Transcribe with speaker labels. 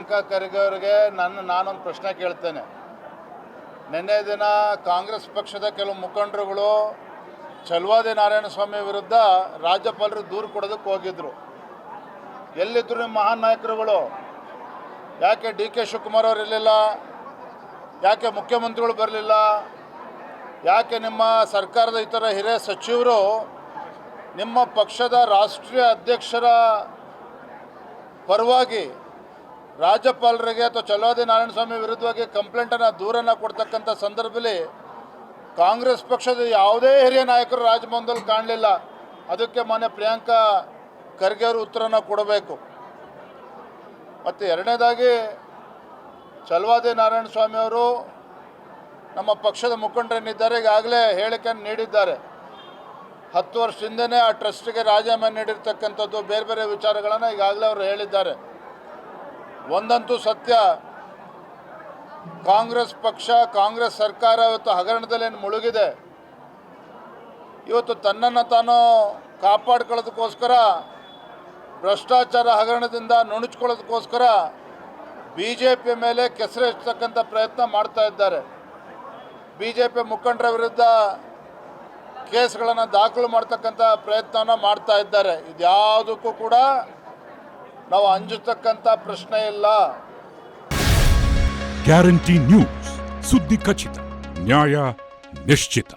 Speaker 1: ಪ್ರಿಯಾಂಕಾ ಖರ್ಗೆ ಅವರಿಗೆ ನಾನೊಂದು ಪ್ರಶ್ನೆ ಕೇಳ್ತೇನೆ. ನಿನ್ನೆ ದಿನ ಕಾಂಗ್ರೆಸ್ ಪಕ್ಷದ ಕೆಲವು ಮುಖಂಡರುಗಳು ಚಲವಾದಿ ನಾರಾಯಣಸ್ವಾಮಿ ವಿರುದ್ಧ ರಾಜ್ಯಪಾಲರು ದೂರು ಕೊಡೋದಕ್ಕೆ ಹೋಗಿದ್ರು. ಎಲ್ಲಿದ್ದರು ನಿಮ್ಮ ಮಹಾನ್ ನಾಯಕರುಗಳು? ಯಾಕೆ ಡಿ ಕೆ ಶಿವಕುಮಾರ್ ಅವರು ಇರಲಿಲ್ಲ? ಯಾಕೆ ಮುಖ್ಯಮಂತ್ರಿಗಳು ಬರಲಿಲ್ಲ? ಯಾಕೆ ನಿಮ್ಮ ಸರ್ಕಾರದ ಇತರ ಹಿರಿಯ ಸಚಿವರು ನಿಮ್ಮ ಪಕ್ಷದ ರಾಷ್ಟ್ರೀಯ ಅಧ್ಯಕ್ಷರ ಪರವಾಗಿ ರಾಜ್ಯಪಾಲರಿಗೆ ಅಥವಾ ಚಲವಾದಿ ನಾರಾಯಣಸ್ವಾಮಿ ವಿರುದ್ಧವಾಗಿ ಕಂಪ್ಲೇಂಟನ್ನು ದೂರನ್ನು ಕೊಡ್ತಕ್ಕಂಥ ಸಂದರ್ಭದಲ್ಲಿ ಕಾಂಗ್ರೆಸ್ ಪಕ್ಷದ ಯಾವುದೇ ಹಿರಿಯ ನಾಯಕರು ರಾಜಭವನದಲ್ಲಿ ಕಾಣಲಿಲ್ಲ? ಅದಕ್ಕೆ ಮಾನ್ಯ ಪ್ರಿಯಾಂಕಾ ಖರ್ಗೆ ಅವರು ಉತ್ತರನ ಕೊಡಬೇಕು. ಮತ್ತು ಎರಡನೇದಾಗಿ ಚಲವಾದಿ ನಾರಾಯಣಸ್ವಾಮಿ ಅವರು ನಮ್ಮ ಪಕ್ಷದ ಮುಖಂಡರೇನಿದ್ದಾರೆ ಈಗಾಗಲೇ ಹೇಳಿಕೆಯನ್ನು ನೀಡಿದ್ದಾರೆ. 10 ವರ್ಷದಿಂದನೇ ಆ ಟ್ರಸ್ಟ್ಗೆ ರಾಜೀನಾಮೆ ನೀಡಿರ್ತಕ್ಕಂಥದ್ದು, ಬೇರೆ ಬೇರೆ ವಿಚಾರಗಳನ್ನು ಈಗಾಗಲೇ ಅವರು ಹೇಳಿದ್ದಾರೆ. ಒಂದಂತೂ ಸತ್ಯ, ಕಾಂಗ್ರೆಸ್ ಪಕ್ಷ, ಕಾಂಗ್ರೆಸ್ ಸರ್ಕಾರ ಇವತ್ತು ಹಗರಣದಲ್ಲೇನು ಮುಳುಗಿದೆ. ಇವತ್ತು ತನ್ನನ್ನು ತಾನು ಕಾಪಾಡ್ಕೊಳ್ಳೋದಕ್ಕೋಸ್ಕರ, ಭ್ರಷ್ಟಾಚಾರ ಹಗರಣದಿಂದ ನುಣುಚ್ಕೊಳ್ಳೋದಕ್ಕೋಸ್ಕರ BJP ಮೇಲೆ ಕೆಸರೆಚ್ಚತಕ್ಕಂಥ ಪ್ರಯತ್ನ ಮಾಡ್ತಾ ಇದ್ದಾರೆ. BJP ಮುಖಂಡರ ವಿರುದ್ಧ ಕೇಸ್ಗಳನ್ನು ದಾಖಲು ಮಾಡ್ತಕ್ಕಂಥ ಪ್ರಯತ್ನವನ್ನು ಮಾಡ್ತಾ ಇದ್ದಾರೆ. ಇದ್ಯಾವುದಕ್ಕೂ ಕೂಡ ನಾವು ಅಂಜತಕ್ಕಂಥ ಪ್ರಶ್ನೆ ಇಲ್ಲ.
Speaker 2: ಗ್ಯಾರಂಟಿ ನ್ಯೂಸ್, ಸುದ್ದಿ ಖಚಿತ, ನ್ಯಾಯ ನಿಶ್ಚಿತ.